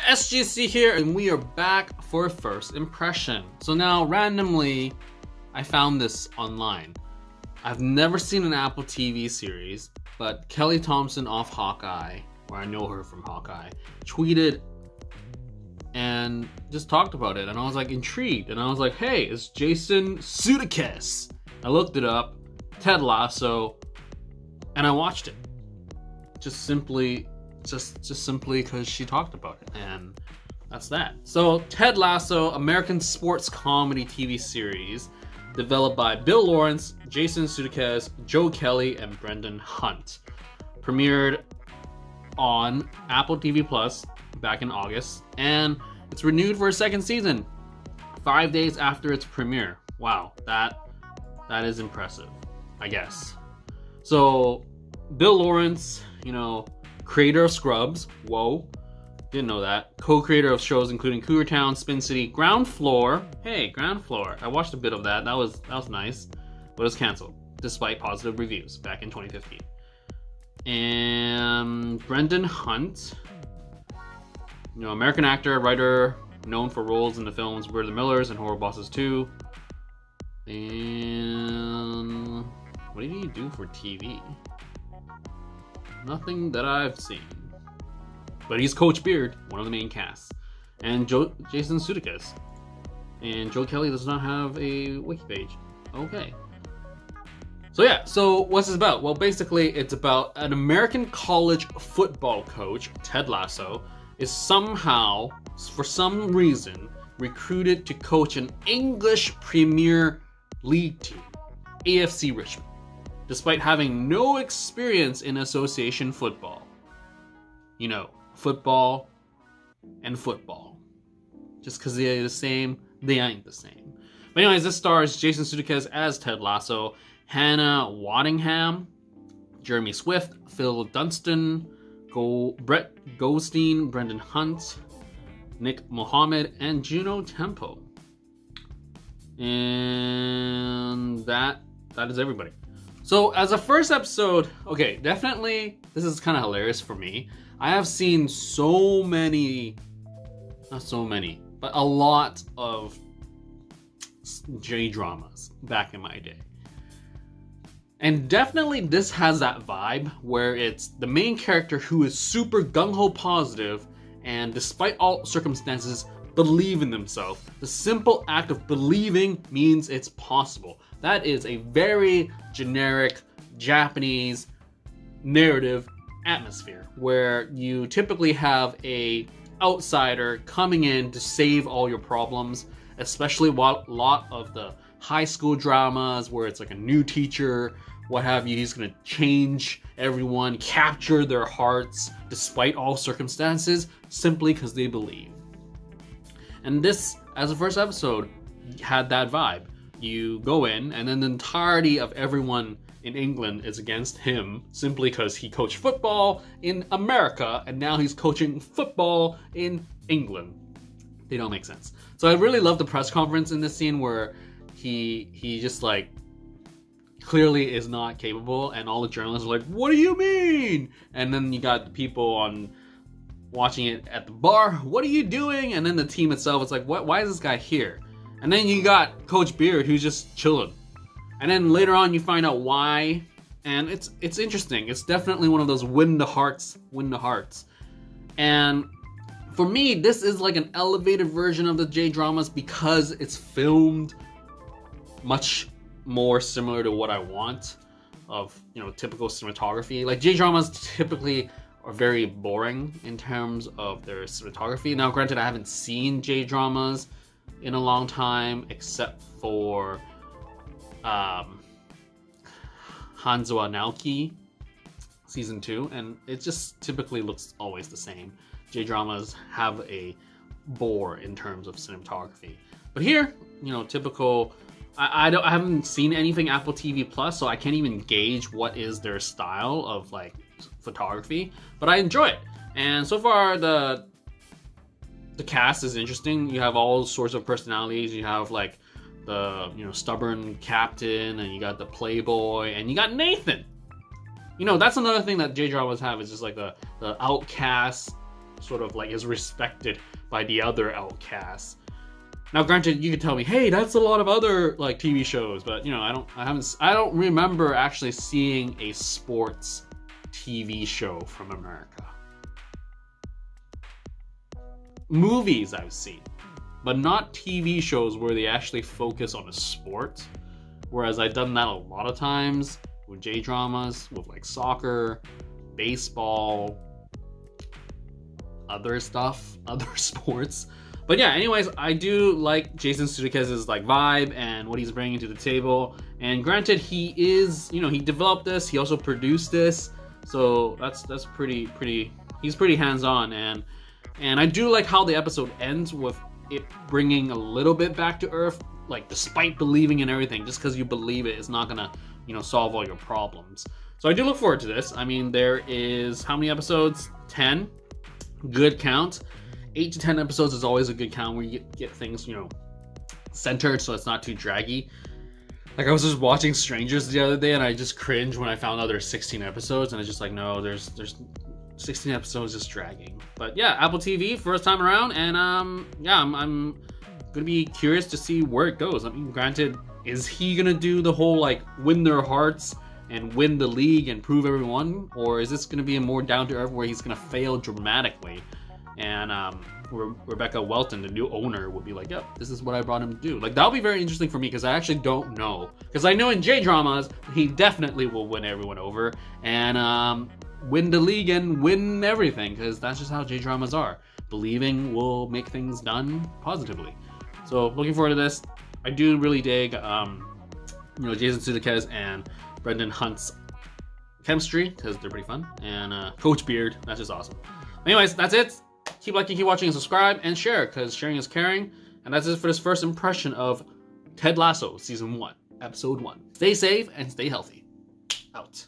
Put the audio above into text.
SGC here, and we are back for a first impression. So now, randomly, I found this online. I've never seen an Apple TV series, but Kelly Thompson off Hawkeye, or I know her from Hawkeye, tweeted and just talked about it, and I was like intrigued, and I was like, hey, it's Jason Sudeikis. I looked it up, Ted Lasso, and I watched it. Just simply because she talked about it, and that's that. So Ted Lasso, American sports comedy TV series, developed by Bill Lawrence, Jason Sudeikis, Joe Kelly, and Brendan Hunt. Premiered on Apple TV Plus back in August, and it's renewed for a second season 5 days after its premiere. Wow, that is impressive, I guess. So Bill Lawrence, creator of Scrubs, whoa, didn't know that. Co-creator of shows including Cougar Town, Spin City, Ground Floor. Hey, Ground Floor. I watched a bit of that. That was nice, but it was canceled despite positive reviews back in 2015. And Brendan Hunt, American actor, writer, known for roles in the films We're the Millers and Horror Bosses 2. And what did he do for TV? Nothing that I've seen. But he's Coach Beard, one of the main casts. And Jason Sudeikis. And Joe Kelly does not have a wiki page. Okay. So yeah, so what's this about? Well, basically it's about an American college football coach, Ted Lasso, is somehow, for some reason, recruited to coach an English Premier League team, AFC Richmond, despite having no experience in association football. Football and football. Just because they're the same, they ain't the same. But anyways, this stars Jason Sudeikis as Ted Lasso, Hannah Waddingham, Jeremy Swift, Phil Dunster, Brett Goldstein, Brendan Hunt, Nick Mohammed, and Juno Temple. And that is everybody. So as a first episode, okay, definitely this is kind of hilarious for me. I have seen not so many, but a lot of J-dramas back in my day. And definitely this has that vibe where it's the main character who is super gung-ho positive and despite all circumstances believe in themselves. The simple act of believing means it's possible. That is a very generic Japanese narrative atmosphere where you typically have a outsider coming in to save all your problems, especially a lot of the high school dramas where it's like a new teacher, what have you. He's gonna change everyone, capture their hearts despite all circumstances, simply because they believe. And this, as a first episode, had that vibe. You go in, and then the entirety of everyone in England is against him simply because he coached football in America and now he's coaching football in England. They don't make sense. So I really love the press conference in this scene where he just like clearly is not capable, and all the journalists are like, what do you mean? And then you got the people on watching it at the bar, what are you doing? And then the team itself is like, why is this guy here? And then you got Coach Beard who's just chilling. And then later on you find out why, and it's interesting. It's definitely one of those win the hearts. And for me, this is like an elevated version of the J-dramas because it's filmed much more similar to what I want of, typical cinematography. Like J-dramas typically are very boring in terms of their cinematography. Now, granted, I haven't seen J-dramas in a long time except for Hanzo Naoki season 2, and it just typically looks always the same. J-dramas have a bore in terms of cinematography, but here, typical. I haven't seen anything Apple TV Plus, so I can't even gauge what is their style of like photography, but I enjoy it. And so far the cast is interesting. You have all sorts of personalities. You have like the stubborn captain, and you got the playboy, and you got Nathan. That's another thing that J-dramas have, is just like the outcast sort of like is respected by the other outcasts. Now, granted, you could tell me, hey, that's a lot of other like TV shows, but you know, I don't remember actually seeing a sports TV show from America. Movies I've seen, but not TV shows where they actually focus on a sport. Whereas I've done that a lot of times with J-dramas, with like soccer, baseball, other stuff, other sports. But yeah, anyways, I do like Jason Sudeikis' like vibe and what he's bringing to the table. And granted, he is, you know, he developed this, he also produced this, so that's pretty. He's pretty hands-on, and I do like how the episode ends with it bringing a little bit back to earth. Like, despite believing in everything, just because you believe it is not gonna, you know, solve all your problems. So I do look forward to this. I mean, there is how many episodes? 10. Good count. 8 to 10 episodes is always a good count where you get things, you know, centered so it's not too draggy. Like, I was just watching Strangers the other day and I just cringed when I found out there's 16 episodes, and I just like, no, there's 16 episodes just dragging. But yeah, Apple TV, first time around, and yeah, I'm gonna be curious to see where it goes. I mean, granted, is he gonna do the whole like win their hearts and win the league and prove everyone, or is this gonna be a more down to earth where he's gonna fail dramatically, and Rebecca Welton, the new owner, would be like, yep, this is what I brought him to do. Like, that'll be very interesting for me, because I actually don't know. Because I know in J-dramas, he definitely will win everyone over and win the league and win everything, because that's just how J-dramas are. Believing will make things done positively. So looking forward to this. I do really dig, you know, Jason Sudeikis and Brendan Hunt's chemistry, because they're pretty fun, and Coach Beard, that's just awesome. Anyways, that's it. Keep liking, keep watching, and subscribe, and share, because sharing is caring. And that's it for this first impression of Ted Lasso Season 1, Episode 1. Stay safe and stay healthy. Out.